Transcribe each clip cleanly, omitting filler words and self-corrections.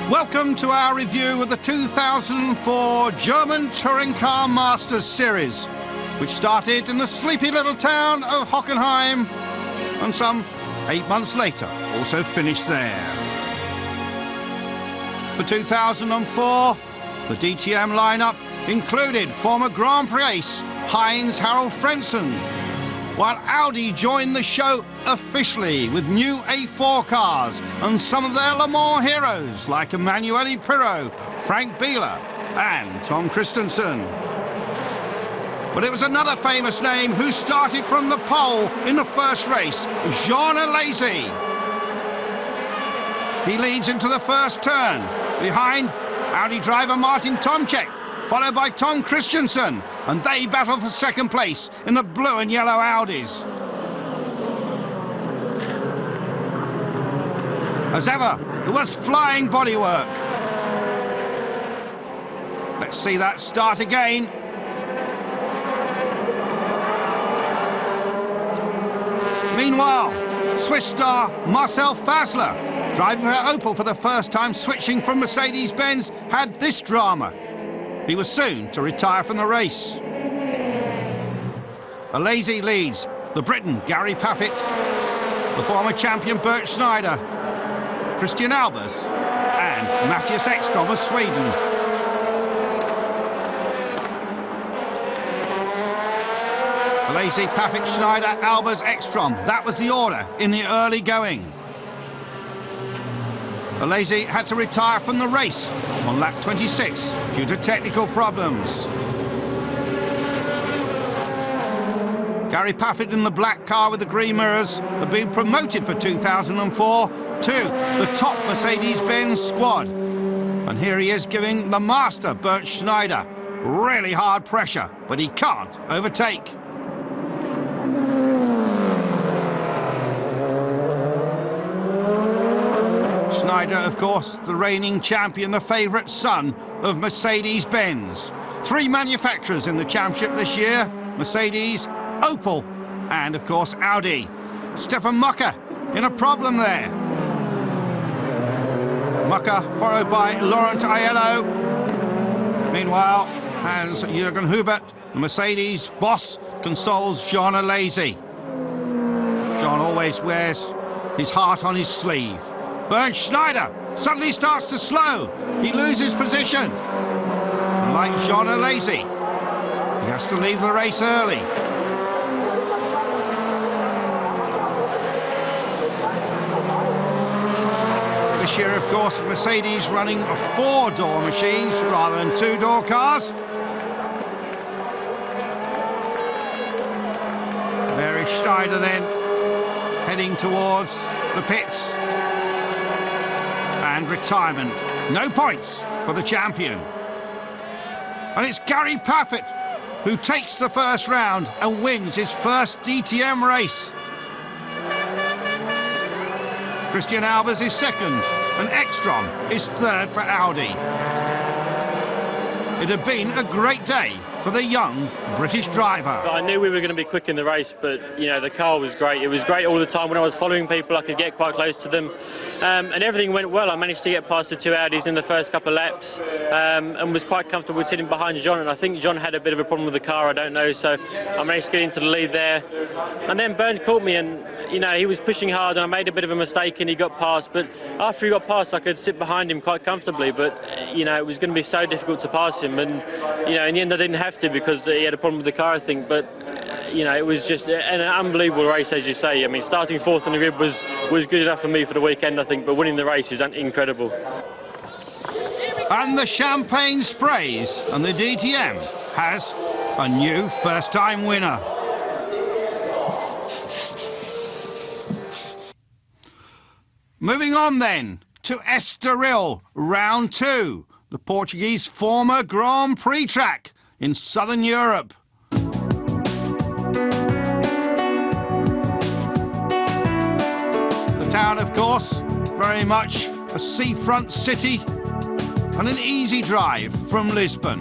Welcome to our review of the 2004 German Touring Car Masters Series, which started in the sleepy little town of Hockenheim and some 8 months later also finished there. For 2004, the DTM lineup included former Grand Prix ace Heinz-Harald Frentzen, while Audi joined the show officially with new A4 cars and some of their Le Mans heroes like Emanuele Pirro, Frank Biela and Tom Christensen. But it was another famous name who started from the pole in the first race, Jean Alesi. He leads into the first turn. Behind, Audi driver Martin Tomczyk, followed by Tom Christensen, and they battle for second place in the blue and yellow Audis. As ever, there was flying bodywork. Let's see that start again. Meanwhile, Swiss star Marcel Fasler, driving for Opel for the first time switching from Mercedes-Benz, had this drama. He was soon to retire from the race. Alesi leads the Briton Gary Paffett, the former champion Bert Schneider, Christian Albers and Matthias Ekstrom of Sweden. Alesi, Paffett, Schneider, Albers, Ekstrom. That was the order in the early going. Alesi had to retire from the race on lap 26 due to technical problems. Gary Paffett in the black car with the green mirrors had been promoted for 2004 to the top Mercedes-Benz squad. And here he is giving the master, Bert Schneider, really hard pressure, but he can't overtake. Schneider, of course, the reigning champion, the favourite son of Mercedes-Benz. 3 manufacturers in the championship this year: Mercedes, Opel, and of course Audi. Stefan Macher in a problem there. Macher followed by Laurent Aiello. Meanwhile, Hans-Jürgen Hubert, the Mercedes boss, consoles Jean Alesi. Jean always wears his heart on his sleeve. Bernd Schneider suddenly starts to slow. He loses position. And like Jean Alesi, he has to leave the race early. This year, of course, Mercedes running 4-door machines rather than 2-door cars. There is Schneider then, heading towards the pits. And retirement. No points for the champion. And it's Gary Paffett who takes the first round and wins his first DTM race. Christian Albers is second and Ekstrom is third for Audi. It had been a great day for the young British driver. I knew we were going to be quick in the race, but you know, the car was great. It was great all the time. When I was following people, I could get quite close to them, and everything went well. I managed to get past the 2 Audis in the first couple of laps, and was quite comfortable sitting behind John. And I think John had a bit of a problem with the car, I don't know, so I managed to get into the lead there. And then Bernd caught me, and you know, he was pushing hard, and I made a bit of a mistake, and he got past. But after he got past, I could sit behind him quite comfortably. But you know, it was going to be so difficult to pass him, and you know, in the end, I didn't have to because he had a problem with the car, I think. But you know, it was just an unbelievable race, as you say. I mean, starting 4th on the grid was good enough for me for the weekend, I think. But winning the race is incredible. And the champagne sprays, and the DTM has a new first-time winner. Moving on then to Estoril, round 2, the Portuguese former Grand Prix track in southern Europe. town, of course, very much a seafront city and an easy drive from Lisbon.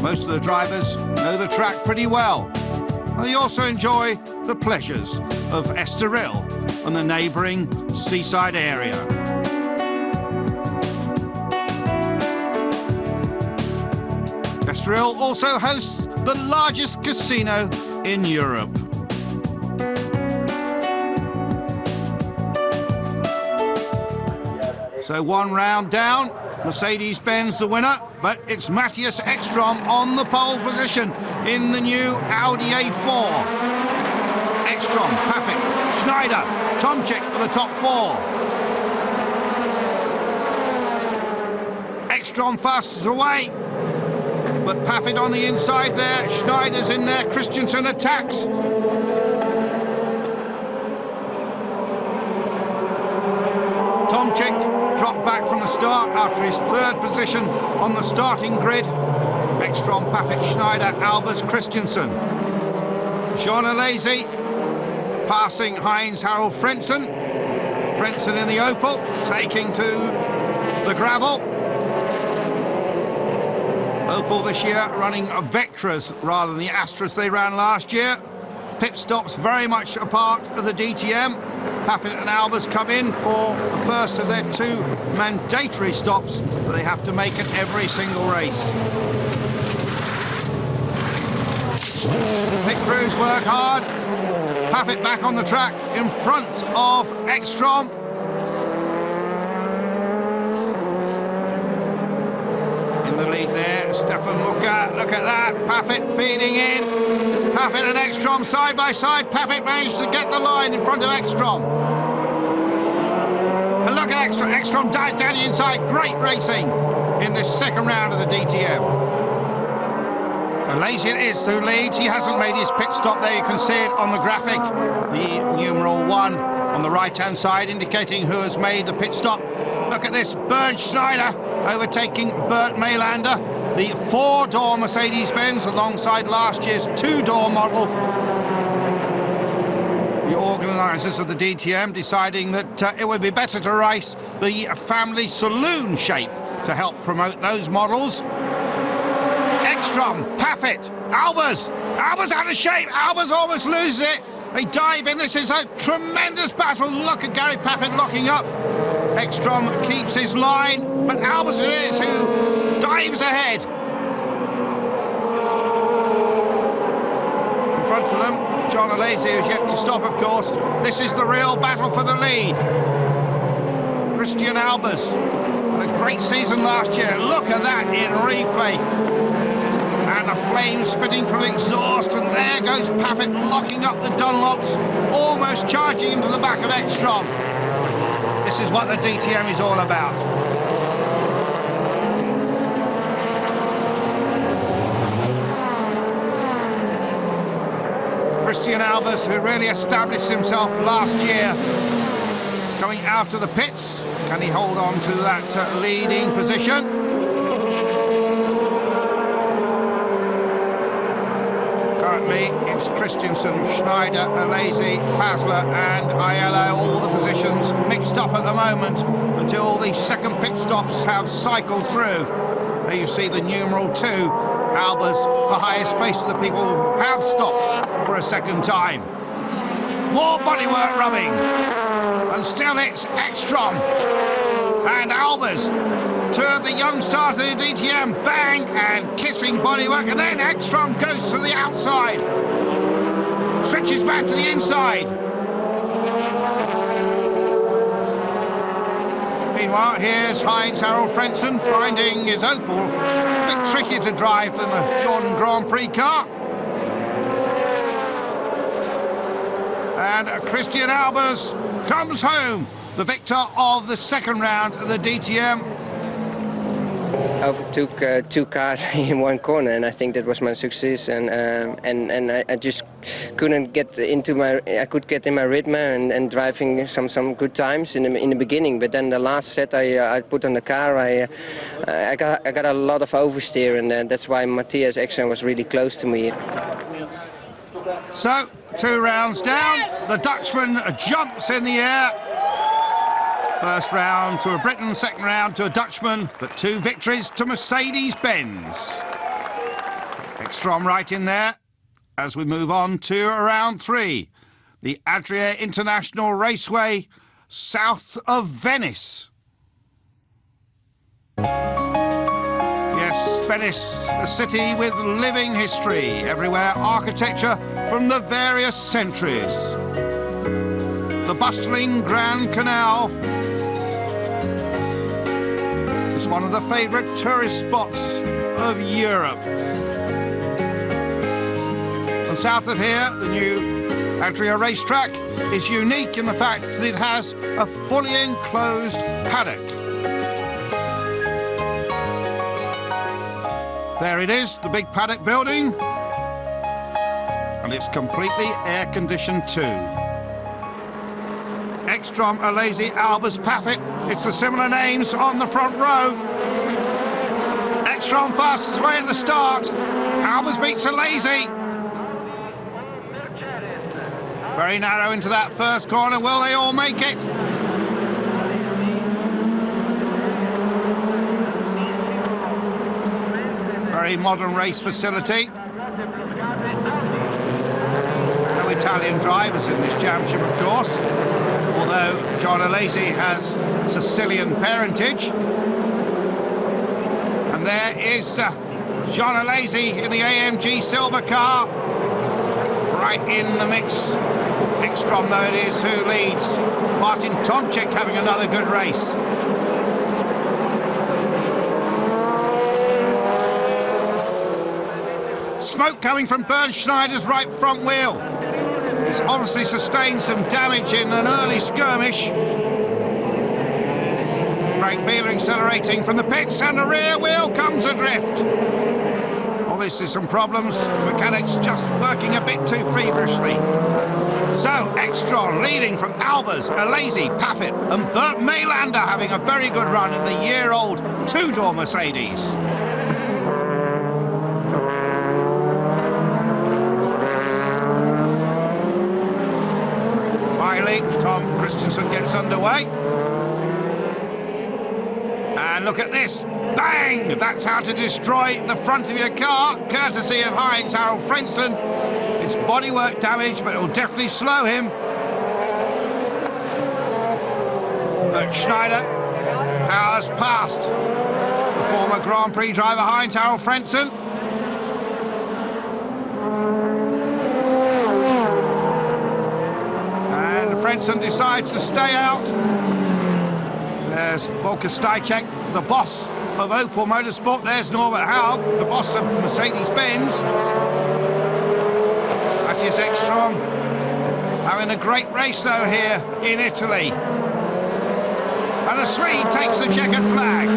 Most of the drivers know the track pretty well, and they also enjoy the pleasures of Estoril and the neighbouring seaside area. Estoril also hosts the largest casino in Europe. So one round down, Mercedes-Benz the winner, but it's Matthias Ekstrom on the pole position in the new Audi A4. Ekstrom, Paffett, Schneider, Tomczyk for the top four. Ekstrom fasts away, but Paffett on the inside there, Schneider's in there, Christensen attacks. Tomczyk dropped back from the start after his third position on the starting grid. Ekstrom, Paffett, Schneider, Albers, Christensen. Jean Alesi passing Heinz Harald Frentzen. Frentzen in the Opel, taking to the gravel. Opel this year running Vectras rather than the Astras they ran last year. Pit stops very much a part of the DTM. Paffett and Albers come in for the first of their two mandatory stops that they have to make at every single race. Pit crews work hard. Paffett back on the track in front of Ekstrom. In the lead there, Stefan Mucker. Look at that. Paffett feeding in. Paffett and Ekstrom side by side. Paffett managed to get the line in front of Ekstrom. And look at Ekstrom. Ekstrom down the inside. Great racing in this second round of the DTM. Alesi it is who leads. He hasn't made his pit stop there. You can see it on the graphic. The numeral 1 on the right-hand side indicating who has made the pit stop. Look at this. Bernd Schneider overtaking Bert Maylander. The 4-door Mercedes-Benz alongside last year's 2-door model. The organisers of the DTM deciding that it would be better to race the family saloon shape to help promote those models. Ekstrom, Paffett, Albers. Albers out of shape. Albers almost loses it. They dive in. This is a tremendous battle. Look at Gary Paffett locking up. Ekstrom keeps his line, but Albers it is who dives ahead. In front of them, Jean Alesi, who's yet to stop, of course. This is the real battle for the lead. Christian Albers had a great season last year. Look at that in replay. And a flame spitting from the exhaust, and there goes Paffett locking up the Dunlops, almost charging into the back of Ekstrom. This is what the DTM is all about. Christian Albers, who really established himself last year, coming out of the pits. Can he hold on to that leading position? Currently, it's Christensen, Schneider, Alesi, Fazler and Aiello, all the positions mixed up at the moment until the second pit stops have cycled through. There you see the numeral 2, Albers, the highest place of the people who have stopped for a second time. More bodywork rubbing, and still it's Ekstrom and Albers. Two of the young stars of the DTM, bang, and kissing bodywork, and then Ekstrom goes to the outside. Switches back to the inside. Meanwhile, here's Heinz Harald Frentzen finding his Opel a bit trickier to drive than the Jordan Grand Prix car. And Christian Albers comes home, the victor of the second round of the DTM. Overtook two cars in one corner, and I think that was my success. And I just couldn't get into my. I could get in my rhythm and driving some good times in the beginning. But then the last set I put on the car, I got a lot of oversteer, and that's why Matthias Ekstrom was really close to me. So, 2 rounds down, the Dutchman jumps in the air. First round to a Briton, second round to a Dutchman, but 2 victories to Mercedes-Benz. Ekstrom right in there as we move on to round 3. The Adria International Raceway, south of Venice. Yes, Venice, a city with living history. Everywhere architecture from the various centuries. The bustling Grand Canal is one of the favourite tourist spots of Europe. And south of here, the new Adria racetrack is unique in the fact that it has a fully enclosed paddock. There it is, the big paddock building, and it's completely air-conditioned too. Ekstrom, Alesi, Albers, Paffett, it's the similar names on the front row. Ekstrom fasts away at the start. Albers beats Alesi. Very narrow into that first corner. Will they all make it? Very modern race facility. No Italian drivers in this championship, of course, although John Alesi has Sicilian parentage. And there is John Alesi in the AMG silver car, right in the mix. Ekstrom, though, it is who leads. Martin Tomczyk having another good race. Smoke coming from Bernd Schneider's right front wheel. He's obviously sustained some damage in an early skirmish. Frank Beeler accelerating from the pits, and the rear wheel comes adrift. Obviously some problems, mechanics just working a bit too feverishly. So, Ekstrom leading from Albers, Alesi, Paffett and Bert Maylander having a very good run in the year-old 2-door Mercedes. Finally, Tom Christensen gets underway. And look at this. Bang! That's how to destroy the front of your car, courtesy of Heinz-Harald Frentzen. It's bodywork damage, but it'll definitely slow him. But Schneider powers past the former Grand Prix driver Heinz-Harald Frentzen. And Frentzen decides to stay out. There's Volker Steichek, the boss of Opel Motorsport. There's Norbert Haug, the boss of Mercedes-Benz. Matthias Ekstrom having a great race, though, here in Italy. And the Swede takes the checkered flag.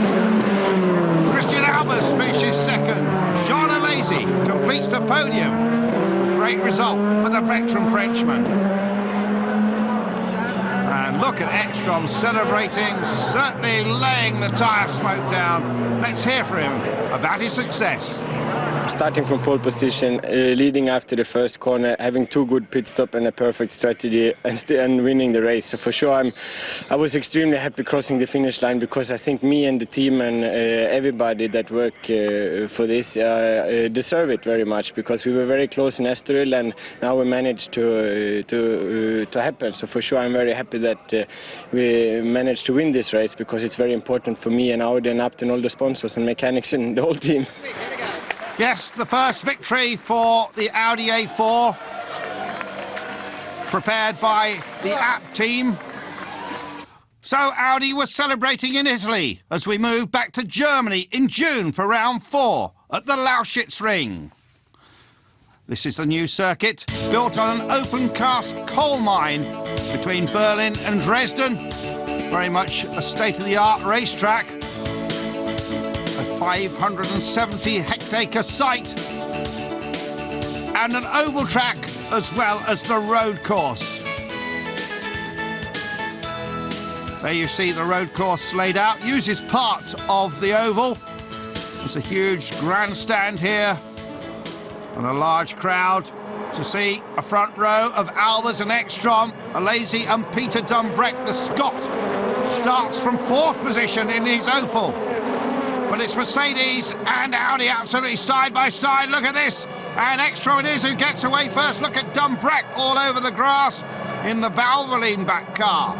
Christian Albers finishes second. Jean Alesi completes the podium. Great result for the veteran Frenchman. And look at Ekstrom celebrating, certainly laying the tyre smoke down. Let's hear from him about his success. Starting from pole position, leading after the first corner, having 2 good pit stops and a perfect strategy, and winning the race. So for sure, I was extremely happy crossing the finish line, because I think me and the team and everybody that work for this deserve it very much, because we were very close in Estoril and now we managed to happen. So for sure, I'm very happy that we managed to win this race, because it's very important for me and Audi and Abt and all the sponsors and mechanics and the whole team. Yes, the first victory for the Audi A4, prepared by the Abt team. So Audi was celebrating in Italy as we move back to Germany in June for round 4 at the Lausitzring. This is the new circuit, built on an open-cast coal mine between Berlin and Dresden. Very much a state-of-the-art racetrack. A 570-hectare site and an oval track as well as the road course. There you see the road course laid out, uses parts of the oval. There's a huge grandstand here and a large crowd to see a front row of Albers and Ekstrom, Alesi and Peter Dumbrecht, the Scot, starts from 4th position in his Opel. But it's Mercedes and Audi absolutely side by side. Look at this. And Ekstrom it is who gets away first. Look at Dumbrecht all over the grass in the Valvoline back car.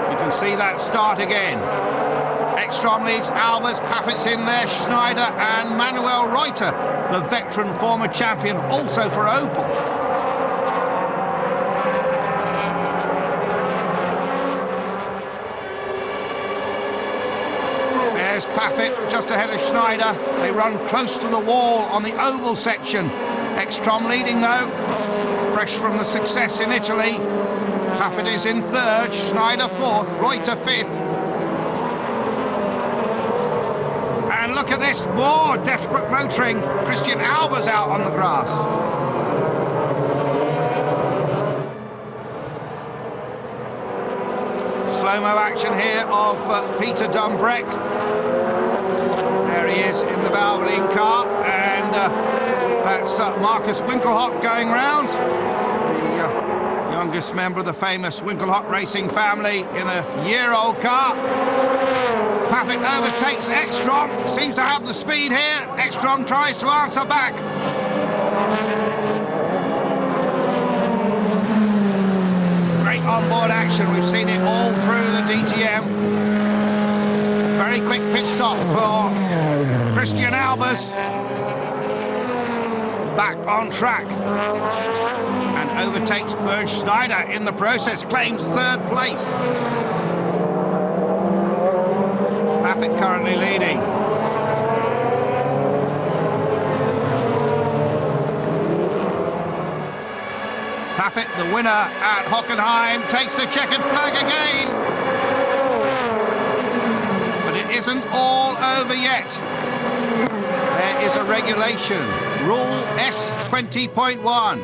You can see that start again. Ekstrom leads Albers, Paffett's in there, Schneider and Manuel Reuter, the veteran former champion, also for Opel. There's Paffett just ahead of Schneider. They run close to the wall on the oval section. Ekstrom leading though, fresh from the success in Italy. Paffett is in 3rd, Schneider 4th, Reuter 5th. And look at this, more desperate motoring. Christian Albers out on the grass. Slow-mo action here of Peter Dumbrecht. There he is in the Valvoline car, and that's Marcus Winkelhock going round. The youngest member of the famous Winkelhock racing family in a year-old car. Paffett overtakes Ekstrom, seems to have the speed here. Ekstrom tries to answer back. Great onboard action, we've seen it all through the DTM. Very quick pit stop for Christian Albers. Back on track. And overtakes Bernd Schneider in the process, claims 3rd place. Paffett currently leading. Paffett, the winner at Hockenheim, takes the checkered flag again. But it isn't all over yet. There is a regulation, Rule S20.1.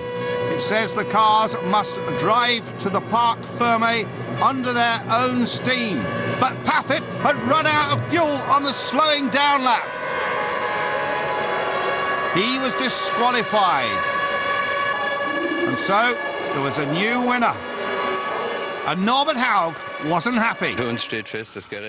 It says the cars must drive to the Parc Fermé under their own steam. But Paffett had run out of fuel on the slowing down lap. He was disqualified. And so there was a new winner. And Norbert Haug wasn't happy.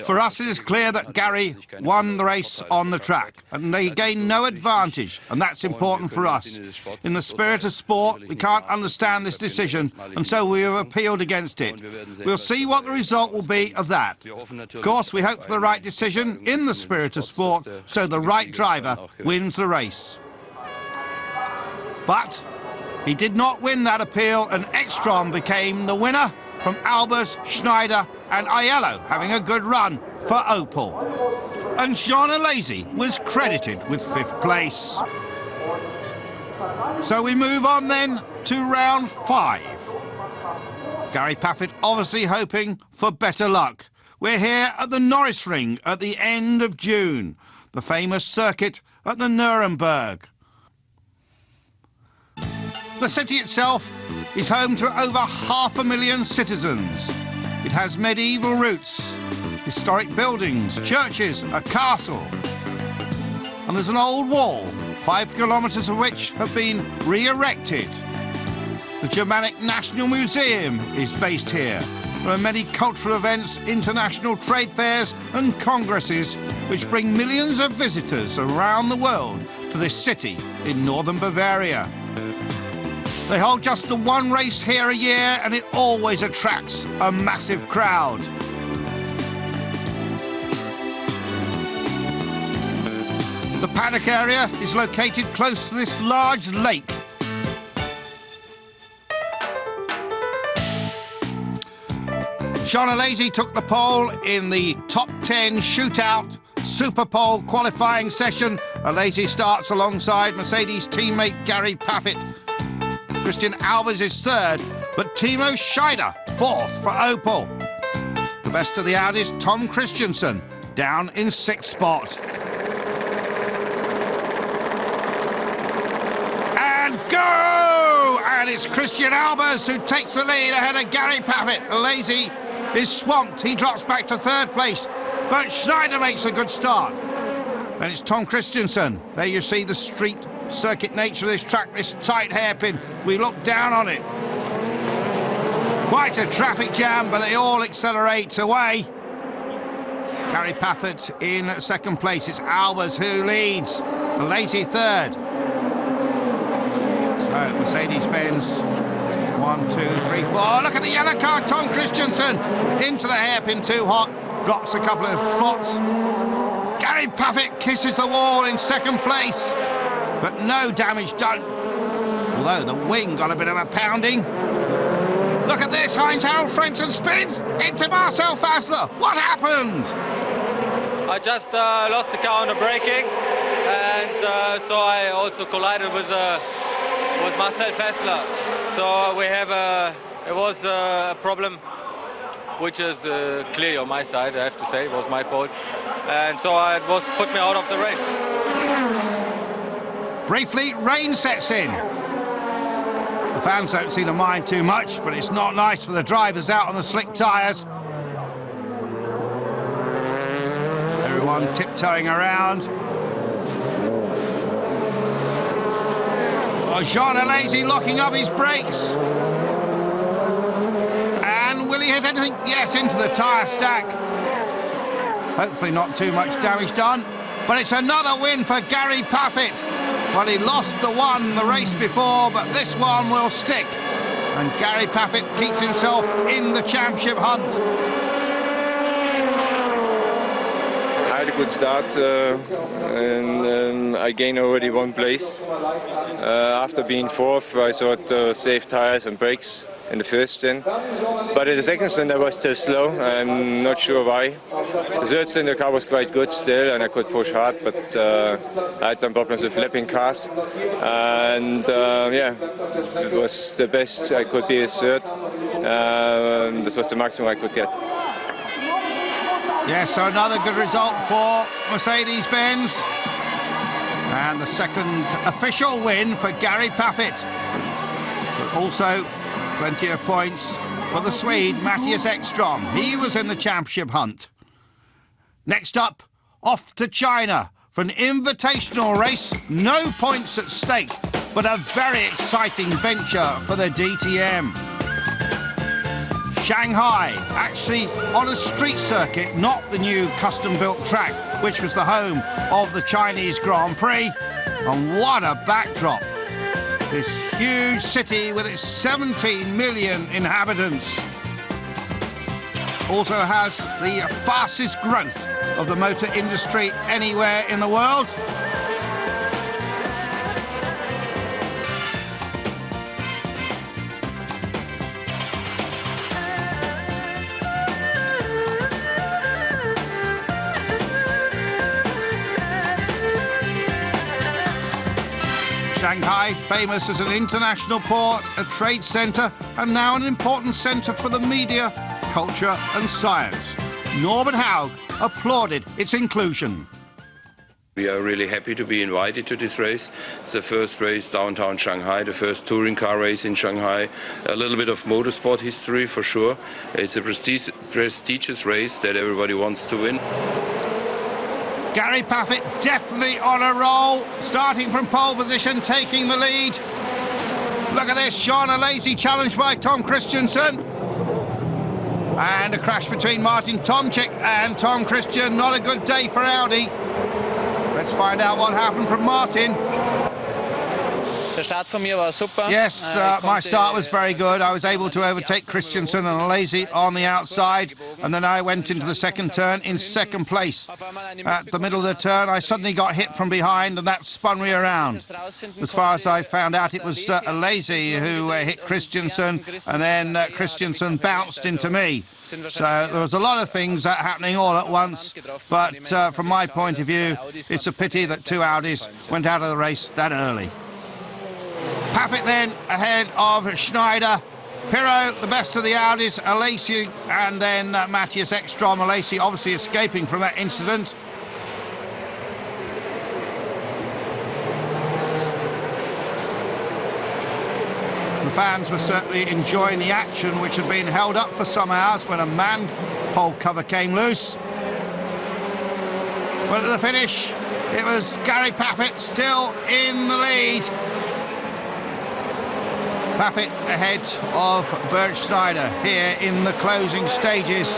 For us, it is clear that Gary won the race on the track, and they gained no advantage, and that's important for us. In the spirit of sport, we can't understand this decision, and so we have appealed against it. We'll see what the result will be of that. Of course, we hope for the right decision in the spirit of sport, so the right driver wins the race. But he did not win that appeal, and Ekstrom became the winner, from Albers, Schneider and Aiello having a good run for Opel. And Jean Alesi was credited with 5th place. So we move on then to round 5. Gary Paffett obviously hoping for better luck. We're here at the Norisring at the end of June, the famous circuit at the Nürburgring. The city itself is home to over 500,000 citizens. It has medieval roots, historic buildings, churches, a castle. And there's an old wall, 5 kilometres of which have been re-erected. The Germanic National Museum is based here. There are many cultural events, international trade fairs and congresses which bring millions of visitors around the world to this city in northern Bavaria. They hold just the one race here a year, and it always attracts a massive crowd. The paddock area is located close to this large lake. Jean Alesi took the pole in the top 10 shootout Super Pole qualifying session. Alesi starts alongside Mercedes teammate Gary Paffett. Christian Albers is 3rd, but Timo Scheider 4th for Opel. The best of the Audis, Tom Christensen, down in 6th spot. And go! And it's Christian Albers who takes the lead ahead of Gary Paffett. Alesi is swamped. He drops back to 3rd place, but Schneider makes a good start. And it's Tom Christensen. There you see the street circuit nature of this track, this tight hairpin. We look down on it. Quite a traffic jam, but they all accelerate away. Gary Paffett in second place. It's Albers who leads. Lazy third. So Mercedes-Benz, 1, 2, 3, 4. Look at the yellow car, Tom Christensen into the hairpin, too hot. Drops a couple of slots. Gary Paffett kisses the wall in second place, but no damage done. Although the wing got a bit of a pounding. Look at this, Heinz-Harald Frentzen spins into Marcel Fassler. What happened? I just lost the car on the braking, and so I also collided with Marcel Fassler. So we have it was a problem, which is clearly on my side, I have to say. It was my fault, and so it was put me out of the race. Briefly, rain sets in. The fans don't seem to mind too much, but it's not nice for the drivers out on the slick tyres. Everyone tiptoeing around. Oh, Jean Alesi locking up his brakes. And will he hit anything? Yes, into the tyre stack. Hopefully not too much damage done. But it's another win for Gary Paffett. Well, he lost the one the race before, but this one will stick. And Gary Paffett keeps himself in the championship hunt. I had a good start, and I gained already one place. After being fourth, I thought safe tires and brakes in the first stint. But in the second stint I was still slow. I'm not sure why. The third stint the car was quite good still and I could push hard, but I had some problems with lapping cars. And yeah, it was the best I could be as third. This was the maximum I could get. Yes, so another good result for Mercedes-Benz. And the second official win for Gary Paffett. But also plenty of points for the Swede, Matthias Ekstrom. He was in the championship hunt. Next up, off to China for an invitational race. No points at stake, but a very exciting venture for the DTM. Shanghai, actually on a street circuit, not the new custom-built track, which was the home of the Chinese Grand Prix. And what a backdrop. This huge city with its 17 million inhabitants also has the fastest growth of the motor industry anywhere in the world. Shanghai, famous as an international port, a trade centre, and now an important centre for the media, culture and science. Norbert Haug applauded its inclusion. We are really happy to be invited to this race. It's the first race downtown Shanghai, the first touring car race in Shanghai. A little bit of motorsport history for sure. It's a prestigious race that everybody wants to win. Gary Paffett definitely on a roll, starting from pole position, taking the lead. Look at this, Sean Alesi challenged by Tom Christensen. And a crash between Martin Tomczyk and Tom Christian. Not a good day for Audi. Let's find out what happened from Martin. Yes, my start was very good. I was able to overtake Christensen and Alesi on the outside, and then I went into the second turn in second place. At the middle of the turn, I suddenly got hit from behind, and that spun me around. As far as I found out, it was Alesi who hit Christensen, and then Christensen bounced into me. So there was a lot of things happening all at once, but from my point of view, it's a pity that two Audis went out of the race that early. Paffett then ahead of Schneider. Pirro, the best of the Audis, Alesi, and then Matthias Ekstrom. Alesi obviously escaping from that incident. The fans were certainly enjoying the action, which had been held up for some hours when a manhole cover came loose. Well, at the finish, It was Gary Paffett still in the lead. Paffett ahead of Bernd Schneider here in the closing stages,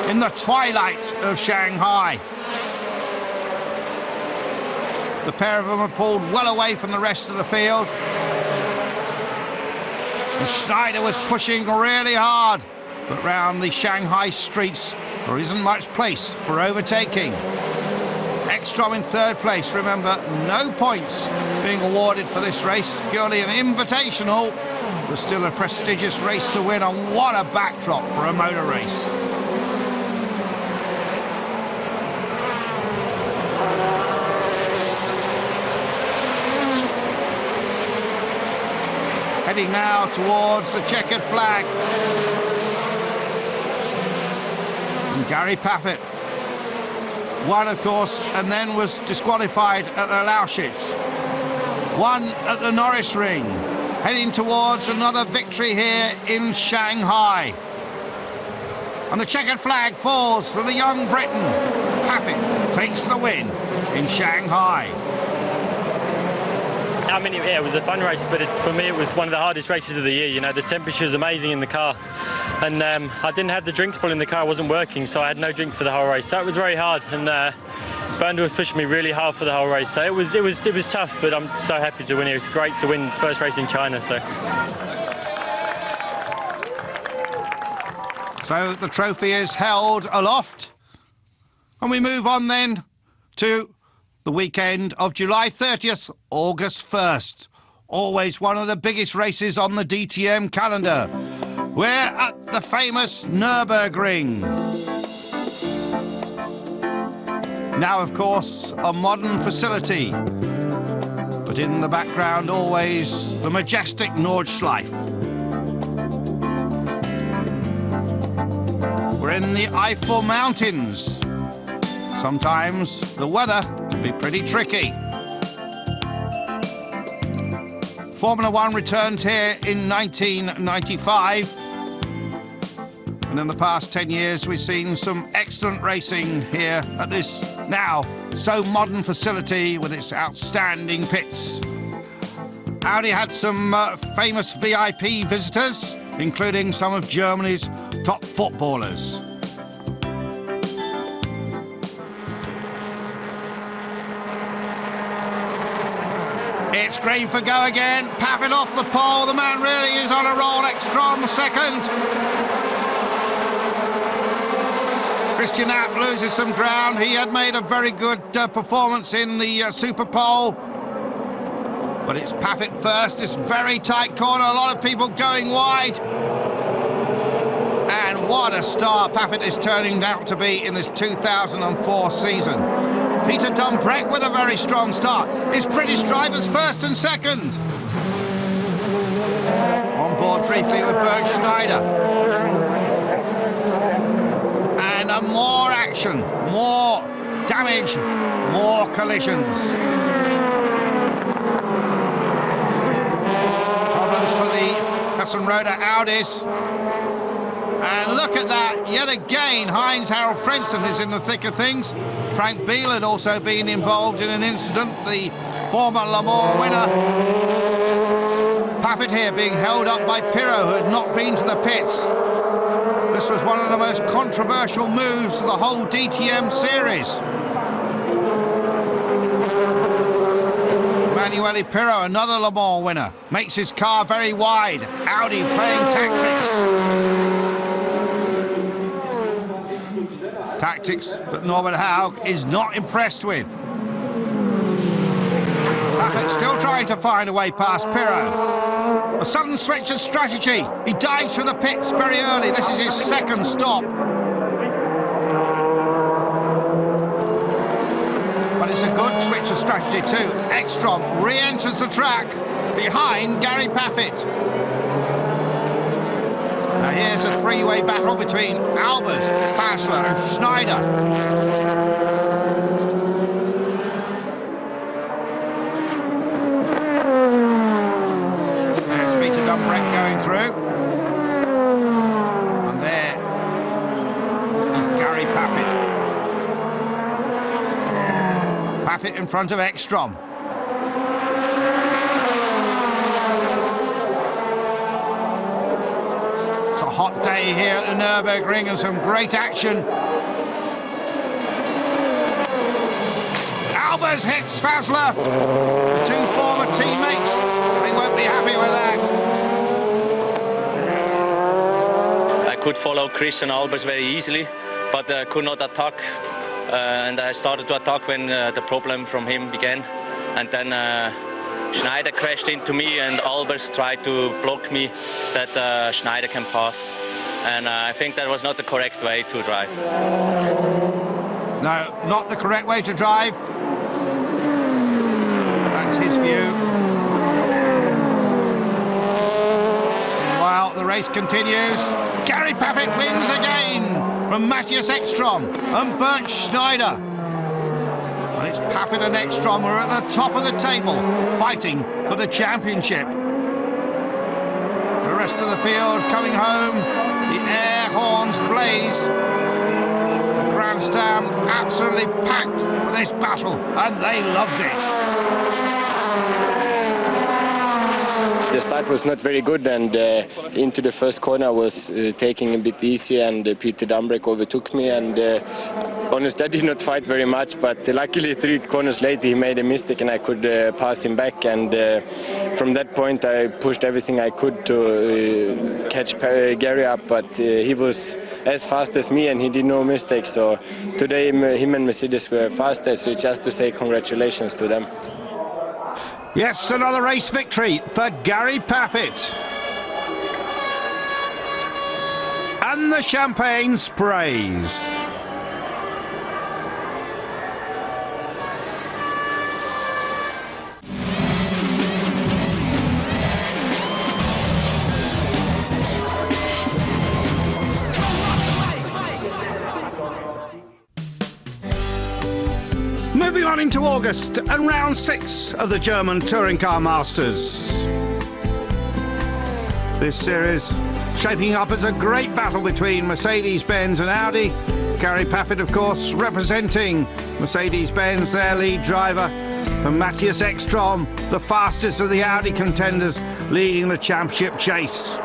in the twilight of Shanghai. The pair of them are pulled well away from the rest of the field. And Schneider was pushing really hard, but round the Shanghai streets there isn't much place for overtaking. Ekstrom in third place. Remember, no points being awarded for this race, purely an invitational, but still a prestigious race to win, and what a backdrop for a motor race. Heading now towards the checkered flag. And Gary Paffett won, of course, and then was disqualified at the Lausitzring. Won at the Norisring. Heading towards another victory here in Shanghai. And the checkered flag falls for the young Briton. Paffett takes the win in Shanghai. I mean, yeah, it was a fun race, but for me it was one of the hardest races of the year. You know, the temperature's amazing in the car, and I didn't have the drinks bottle in the car, it wasn't working, so I had no drink for the whole race. So it was very hard, and Brno was pushing me really hard for the whole race. So it was tough, but I'm so happy to win it. It's great to win first race in China. So the trophy is held aloft, and we move on then to the weekend of July 30th, August 1st. Always one of the biggest races on the DTM calendar. We're at the famous Nürburgring. Now, of course, a modern facility, but in the background always the majestic Nordschleife. We're in the Eifel Mountains. Sometimes the weather can be pretty tricky. Formula One returned here in 1995. And in the past 10 years, we've seen some excellent racing here at this now so modern facility with its outstanding pits. Audi had some famous VIP visitors, including some of Germany's top footballers. It's green for go again. Paffett off the pole. The man really is on a roll. Ekstrom second. Christian Abt loses some ground. He had made a very good performance in the Super Pole. But it's Paffett first. This very tight corner. A lot of people going wide. And what a star Paffett is turning out to be in this 2004 season. Peter Dumbreck with a very strong start. His British drivers first and second. On board briefly with Bernd Schneider. And more action, more damage, more collisions. Problems for the Hessenroder Audis. And look at that, yet again, Heinz-Harald Frentzen is in the thick of things. Frank Biel had also been involved in an incident, the former Le Mans winner. Paffett here being held up by Pirro, who had not been to the pits. This was one of the most controversial moves of the whole DTM series. Emanuele Pirro, another Le Mans winner, makes his car very wide. Audi playing tactics. Tactics that Norbert Haug is not impressed with. Paffett still trying to find a way past Pirro. A sudden switch of strategy. He dives through the pits very early. This is his second stop. But it's a good switch of strategy too. Ekstrom re-enters the track behind Gary Paffett. Now here's a three-way battle between Albers, Fassler and Schneider. There's Peter Dumbreck going through. And there is Gary Paffett. Paffett in front of Ekstrom. It's a hot day here at the Nürburgring and some great action. Albers hits Fässler. The two former teammates, they won't be happy with that. I could follow Christian Albers very easily, but could not attack. And I started to attack when the problem from him began. And then Schneider crashed into me, and Albers tried to block me that Schneider can pass. And I think that was not the correct way to drive. No, not the correct way to drive. That's his view. While the race continues, Gary Paffett wins again from Matthias Ekstrom and Bernd Schneider. And it's Paffett and Ekstrom who are at the top of the table, fighting for the championship. The rest of the field coming home, the air horns blaze. The grandstand absolutely packed for this battle, and they loved it. The start was not very good, and into the first corner I was taking a bit easy, and Peter Dambrek overtook me, and honestly I did not fight very much, but luckily 3 corners later he made a mistake and I could pass him back, and from that point I pushed everything I could to catch Gary up, but he was as fast as me and he did no mistakes, so today him and Mercedes were faster, so it's just to say congratulations to them. Yes, another race victory for Gary Paffett. And the champagne sprays. Moving on into August and round 6 of the German Touring Car Masters. This series shaping up as a great battle between Mercedes-Benz and Audi. Gary Paffett, of course, representing Mercedes-Benz, their lead driver, and Matthias Ekstrom, the fastest of the Audi contenders, leading the championship chase.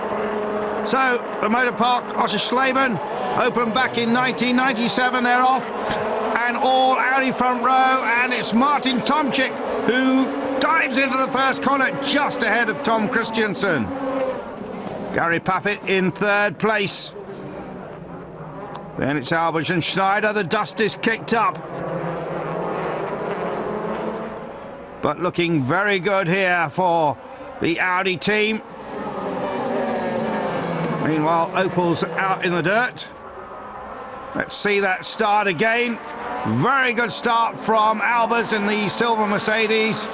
So, the motor park Oschersleben opened back in 1997, they're off. And all Audi front row, and it's Martin Tomczyk who dives into the first corner just ahead of Tom Christiansen. Gary Paffett in 3rd place. Then it's Albers and Schneider, the dust is kicked up. But looking very good here for the Audi team. Meanwhile, Opel's out in the dirt. Let's see that start again. Very good start from Albers in the silver Mercedes.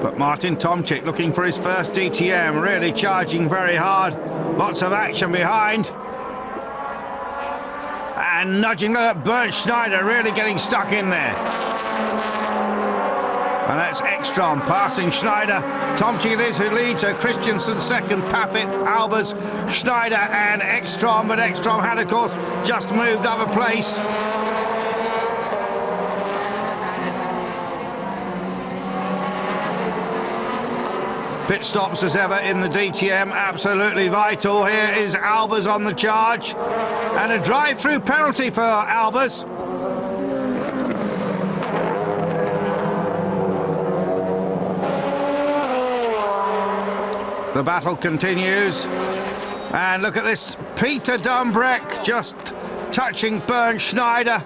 But Martin Tomczyk looking for his first DTM, really charging very hard. Lots of action behind. And nudging Bernd Schneider, really getting stuck in there. And that's Ekstrom passing Schneider. Tomczyk it is who leads, so Christiansen second, Paffett, Albers, Schneider and Ekstrom. But Ekstrom had, of course, just moved up a place. Pit stops as ever in the DTM, absolutely vital. Here is Albers on the charge. And a drive-through penalty for Albers. The battle continues, and look at this, Peter Dambrek just touching Bernd Schneider.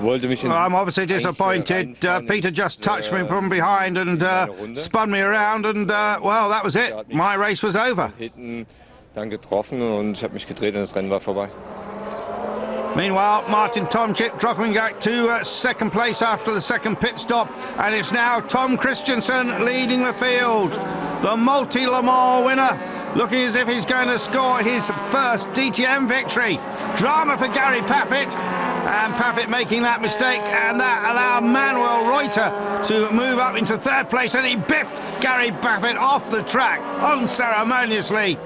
I'm obviously disappointed. Peter just touched me from behind and spun me around, and well, that was it. My race was over. Meanwhile, Martin Tomczyk dropping back to 2nd place after the 2nd pit stop, and it's now Tom Christiansen leading the field. The multi-Le Mans winner, looking as if he's going to score his first DTM victory. Drama for Gary Paffett, and Paffett making that mistake, and that allowed Manuel Reuter to move up into 3rd place, and he biffed Gary Paffett off the track unceremoniously.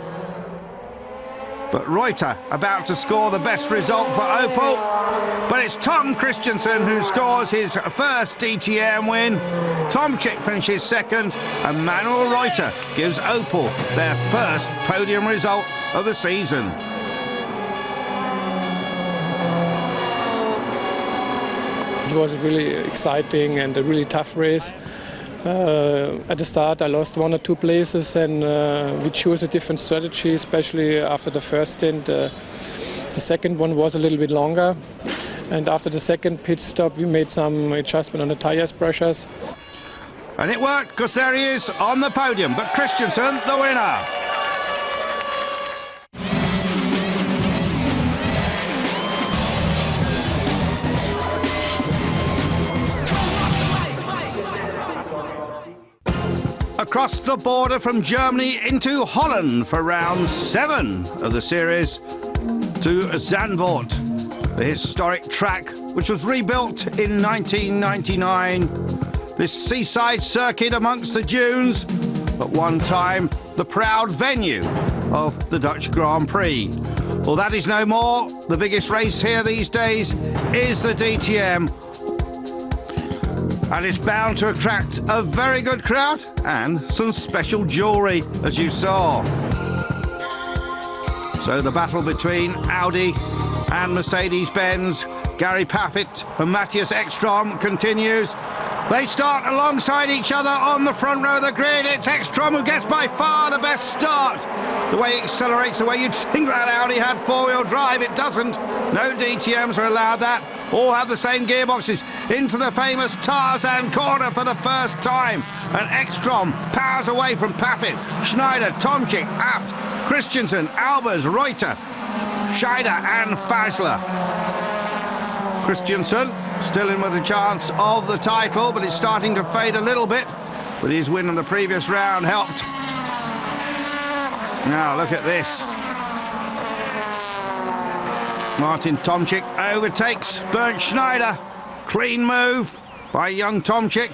But Reuter about to score the best result for Opel. But it's Tom Christensen who scores his first DTM win. Tomczyk finishes second, and Manuel Reuter gives Opel their first podium result of the season. It was really exciting and a really tough race. At the start I lost 1 or 2 places, and we chose a different strategy, especially after the first stint. The second one was a little bit longer, and after the second pit stop we made some adjustment on the tires pressures. And it worked, because there he is on the podium, but Christensen the winner. Across the border from Germany into Holland for round 7 of the series to Zandvoort, the historic track which was rebuilt in 1999. This seaside circuit amongst the dunes, at one time the proud venue of the Dutch Grand Prix. Well, that is no more. The biggest race here these days is the DTM, and it's bound to attract a very good crowd and some special jewellery, as you saw. So the battle between Audi and Mercedes-Benz, Gary Paffett and Matthias Ekstrom continues. They start alongside each other on the front row of the grid. It's Ekstrom who gets by far the best start. The way it accelerates, the way you'd think that Audi had four-wheel drive, it doesn't. No DTMs are allowed that. All have the same gearboxes. Into the famous Tarzan corner for the first time. And Ekstrom powers away from Paffett, Schneider, Tomczyk, Abt, Christensen, Albers, Reuter, Scheider and Fasler. Christensen still in with a chance of the title, but it's starting to fade a little bit. But his win in the previous round helped. Now look at this. Martin Tomczyk overtakes Bernd Schneider. Clean move by young Tomczyk.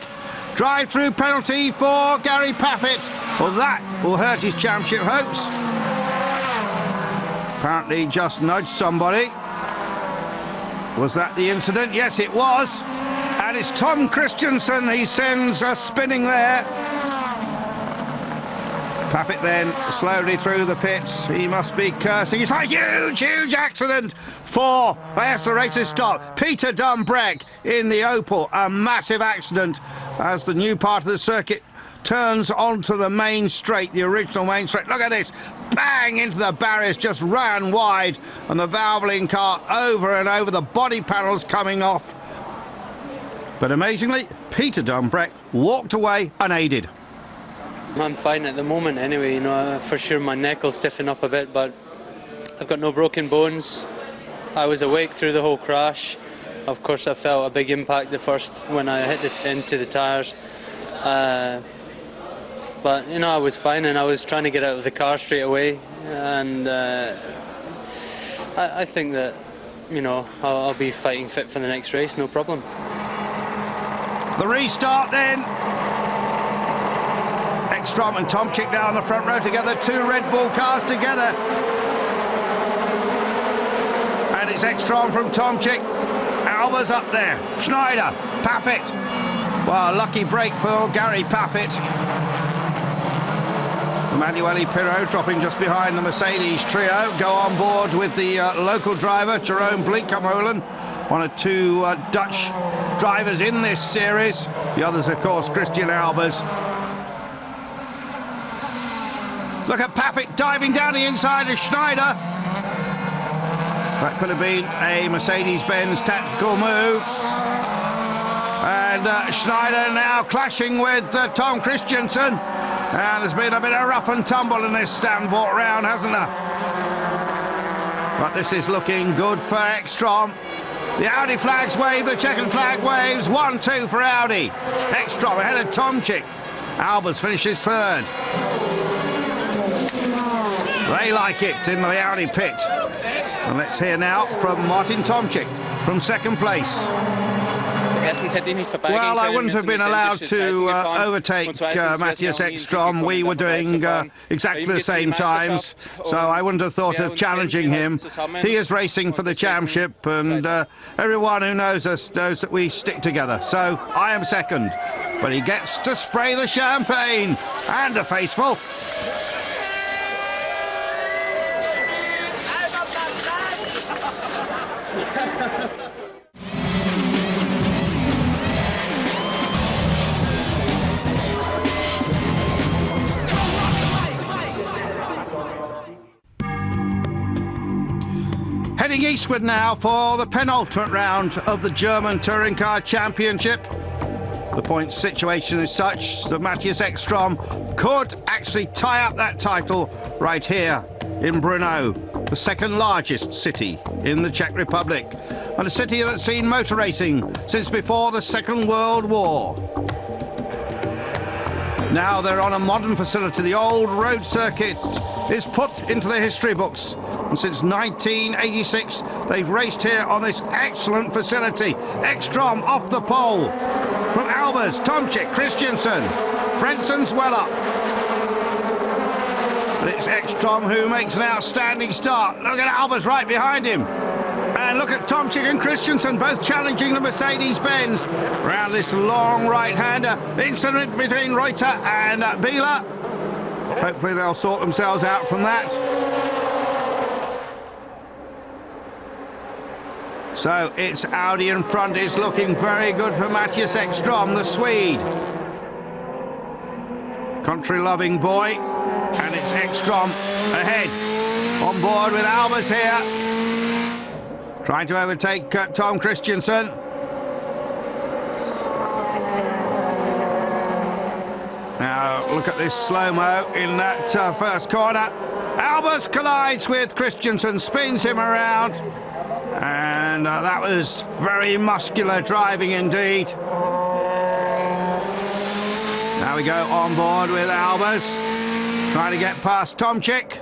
Drive-through penalty for Gary Paffett. Well, that will hurt his championship hopes. Apparently just nudged somebody. Was that the incident? Yes, it was. And it's Tom Christensen. He sends a spinning there. Paffett then slowly through the pits. He must be cursing. It's a huge, huge accident for, as the races stop, Peter Dumbreck in the Opel. A massive accident as the new part of the circuit turns onto the main straight, the original main straight. Look at this. Bang into the barriers, just ran wide, and the Valvoline car over and over, the body panels coming off. But amazingly, Peter Dumbreck walked away unaided. I'm fine at the moment anyway, you know, for sure my neck will stiffen up a bit, but I've got no broken bones. I was awake through the whole crash. Of course I felt a big impact when I hit into the tyres. But, you know, I was fine and I was trying to get out of the car straight away. And I think that, you know, I'll be fighting fit for the next race, no problem. The restart then. Ekstrom and Tomczyk now on the front row together. 2 Red Bull cars together. And it's Ekstrom from Tomczyk. Albers up there. Schneider. Paffett. Well, lucky break for Gary Paffett. Emanuele Pirro dropping just behind the Mercedes trio. Go on board with the local driver, Jerome Bleekemolen. 1 or 2 Dutch drivers in this series. The others, of course, Christian Albers. Look at Paffett diving down the inside of Schneider. That could have been a Mercedes-Benz tactical move. And Schneider now clashing with Tom Christensen. And there's been a bit of rough and tumble in this Zandvoort round, hasn't there? But this is looking good for Ekstrom. The Audi flags wave, the checkered flag waves. 1-2 for Audi. Ekstrom ahead of Tomczyk. Albers finishes 3rd. They like it in the Audi pit. And let's hear now from Martin Tomczyk from 2nd place. Well, I wouldn't have been allowed to overtake Matthias Ekstrom. We were doing exactly the same times, so I wouldn't have thought of challenging him. He is racing for the championship, and everyone who knows us knows that we stick together. So I am second, but he gets to spray the champagne and a faceful. Heading eastward now for the penultimate round of the German Touring Car Championship. The point situation is such that Matthias Ekstrom could actually tie up that title right here in Brno, the second largest city in the Czech Republic, and a city that's seen motor racing since before the Second World War. Now they're on a modern facility. The old road circuit is put into the history books. And since 1986, they've raced here on this excellent facility. Ekstrom off the pole. From Albers, Tomczyk, Christensen. Frensen's well up. But it's Ekstrom who makes an outstanding start. Look at Albers right behind him. And look at Tomczyk and Christensen both challenging the Mercedes-Benz around this long right-hander. Incident between Reuter and Bieler. Hopefully they'll sort themselves out from that. So it's Audi in front. It's looking very good for Matthias Ekstrom, the Swede. Country-loving boy. And it's Ekstrom ahead. On board with Albers here. Trying to overtake Tom Christensen. Now look at this slow-mo in that first corner. Albers collides with Christensen, spins him around. And that was very muscular driving indeed. Now we go on board with Albers, trying to get past Tomczyk.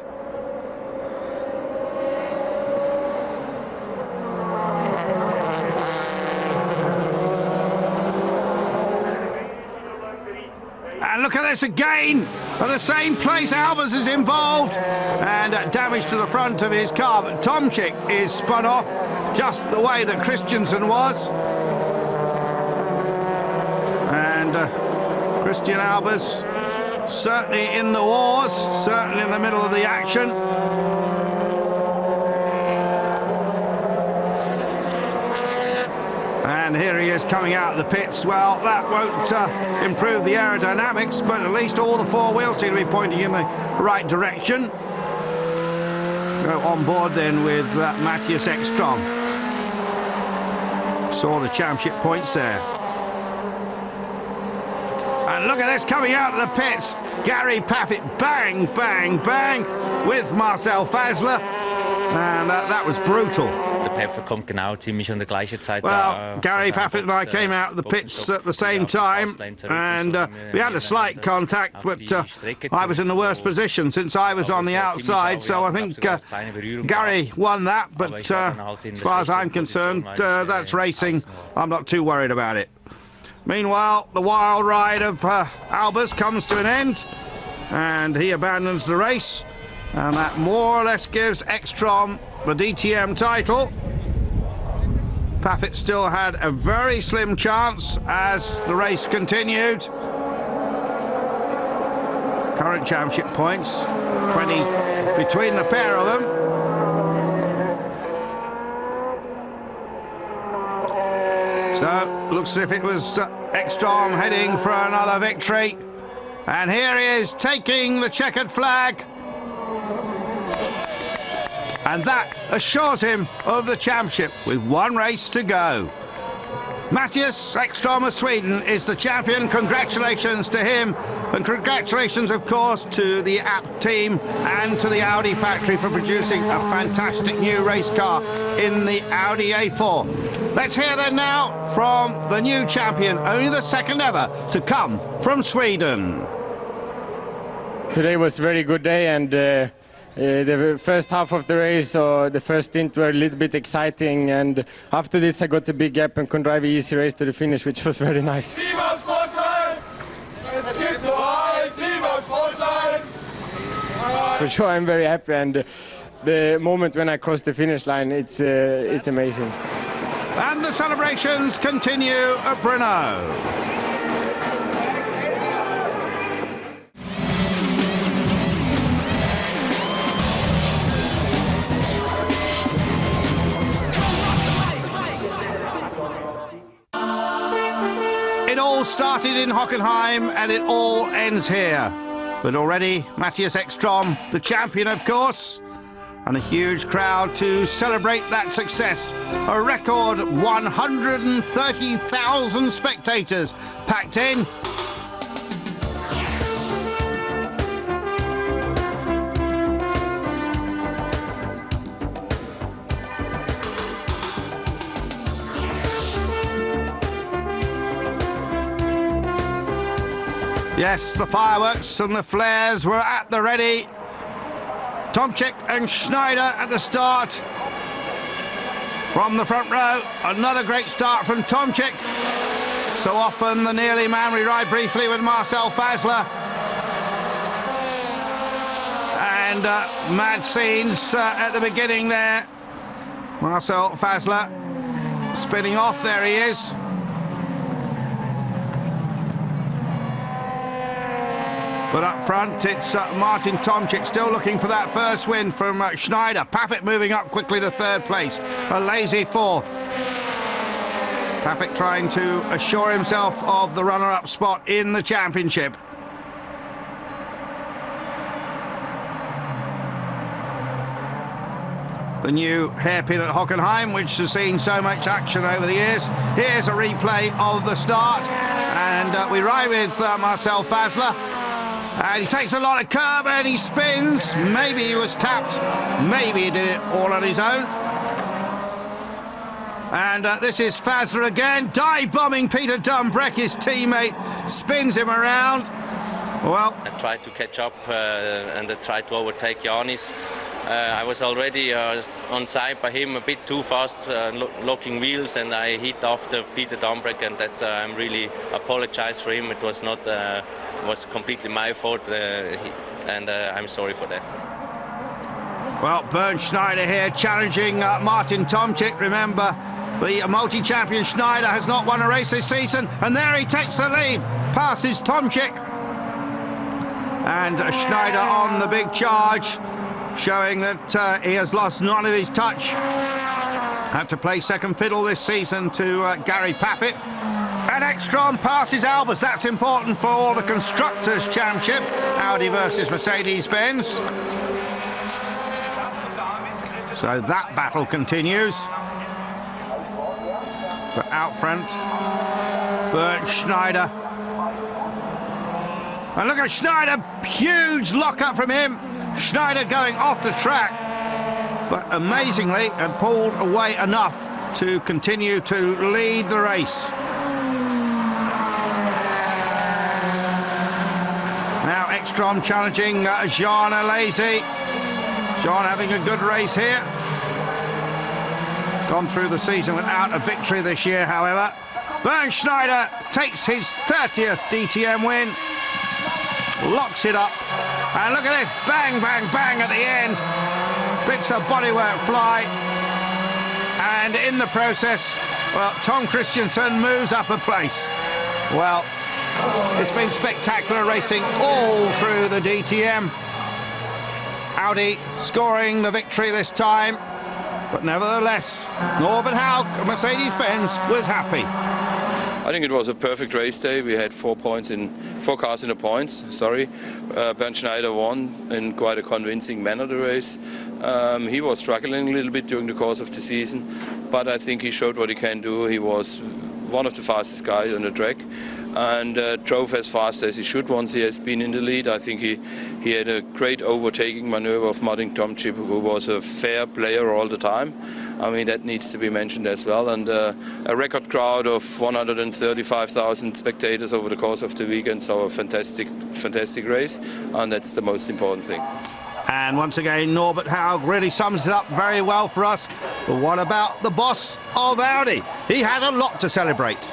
And look at this again, at the same place Albers is involved, and damage to the front of his car, but Tomczyk is spun off just the way that Christensen was. And Christian Albers certainly in the wars, certainly in the middle of the action. And here he is coming out of the pits. Well, that won't improve the aerodynamics, but at least all the four wheels seem to be pointing in the right direction. Go on board then with Matthias Ekstrom. Saw the championship points there. And look at this coming out of the pits. Gary Paffett, bang, bang, bang, with Marcel Fasler. And that was brutal. Well, Gary Paffett and I came out of the pits at the same time, and we had a slight contact, but I was in the worst position since I was on the outside, so I think Gary won that, but as far as I'm concerned, that's racing. I'm not too worried about it. Meanwhile, the wild ride of Albers comes to an end, and he abandons the race, and that more or less gives Ekstrom the DTM title. Paffett still had a very slim chance as the race continued. Current championship points, 20 between the pair of them. So, looks as if it was Ekstrom heading for another victory. And here he is taking the checkered flag. And that assures him of the championship with one race to go. Matthias Ekstrom of Sweden is the champion. Congratulations to him, and congratulations of course to the app team and to the Audi factory for producing a fantastic new race car in the Audi A4. Let's hear then now from the new champion, only the second ever to come from Sweden. Today was a very good day, and The first half of the race, or the first stint, were a little bit exciting, and after this I got a big gap and could drive an easy race to the finish, which was very nice. For sure, I'm very happy, and the moment when I crossed the finish line, it's amazing. And the celebrations continue at Brno. It all started in Hockenheim and it all ends here. But already Matthias Ekstrom, the champion of course, and a huge crowd to celebrate that success. A record 130,000 spectators packed in. Yes, the fireworks and the flares were at the ready. Tomczyk and Schneider at the start. From the front row, another great start from Tomczyk. So often the nearly man. We ride briefly with Marcel Fazler. And mad scenes at the beginning there. Marcel Fazler spinning off, there he is. But up front, it's Martin Tomczyk still looking for that first win from Schneider. Paffett moving up quickly to third place. A lazy fourth. Paffett trying to assure himself of the runner-up spot in the championship. The new hairpin at Hockenheim, which has seen so much action over the years. Here's a replay of the start. And we ride with Marcel Fazler. And he takes a lot of curb and he spins. Maybe he was tapped. Maybe he did it all on his own. And this is Fazler again, dive-bombing Peter Dumbreck, his teammate, spins him around. Well, I tried to catch up and I tried to overtake Janis. I was already on side by him a bit too fast, locking wheels, and I hit after Peter Dumbreck, and that's I'm really apologize for him. It was not was completely my fault, and I'm sorry for that. Well, Bernd Schneider here challenging Martin Tomczyk. Remember, the multi-champion Schneider has not won a race this season, and there he takes the lead, passes Tomczyk. And Schneider on the big charge, showing that he has lost none of his touch. Had to play second fiddle this season to Gary Paffett. And Ekstrom passes Albers. That's important for the Constructors' Championship. Audi versus Mercedes-Benz. So that battle continues. But out front, Bernd Schneider. And look at Schneider, huge lock-up from him. Schneider going off the track, but amazingly had pulled away enough to continue to lead the race. Now Ekstrom challenging Jean Alesi. Jean having a good race here. Gone through the season without a victory this year, however. Bernd Schneider takes his 30th DTM win. Locks it up, and look at this, bang, bang, bang at the end. Bits of bodywork fly, and in the process, well, Tom Christensen moves up a place. Well, it's been spectacular racing all through the DTM. Audi scoring the victory this time, but nevertheless, Norbert Haug of Mercedes-Benz was happy. I think it was a perfect race day. We had 4 cars in the points. Bernd Schneider won in quite a convincing manner the race. He was struggling a little bit during the course of the season, but I think he showed what he can do. He was one of the fastest guys on the track and drove as fast as he should once he has been in the lead. I think he had a great overtaking maneuver of Martin Tomczyk, who was a fair player all the time. I mean, that needs to be mentioned as well. And a record crowd of 135,000 spectators over the course of the weekend, so a fantastic race, and that's the most important thing. And once again, Norbert Haug really sums it up very well for us. But what about the boss of Audi? He had a lot to celebrate.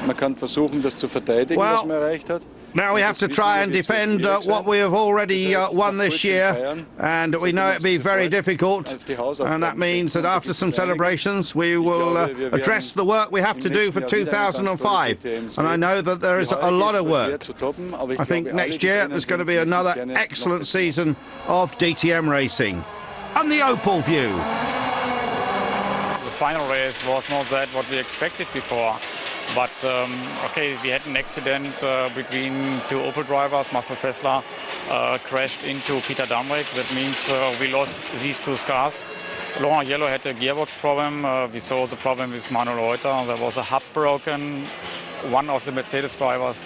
Man kann versuchen, das zu verteidigen, was man erreicht hat. Now we have to try and defend what we have already won this year, and we know it'll be very difficult, and that means that after some celebrations we will address the work we have to do for 2005, and I know that there is a lot of work. I think next year there's going to be another excellent season of DTM racing. And the Opel view. The final race was not that what we expected before. But okay, we had an accident between two Opel drivers. Marcel Fessler crashed into Peter Damrek. That means we lost these two cars. Laurent Yellow had a gearbox problem. We saw the problem with Manuel Reuter. There was a hub broken. One of the Mercedes drivers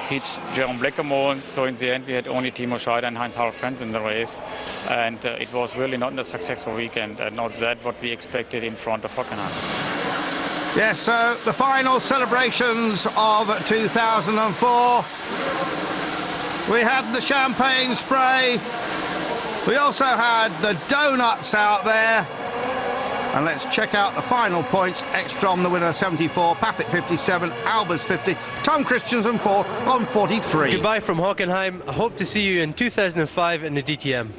hit Jerome Blackamoor. So in the end, we had only Timo Scheider and Heinz-Harald Frenz in the race. And it was really not a successful weekend. And not that what we expected in front of Hockenheim. Yes, so the final celebrations of 2004. We had the champagne spray. We also had the donuts out there. And let's check out the final points. Ekstrom, the winner, 74. Paffett, 57. Albers, 50. Tom Christensen, 4th on 43. Goodbye from Hockenheim. I hope to see you in 2005 in the DTM.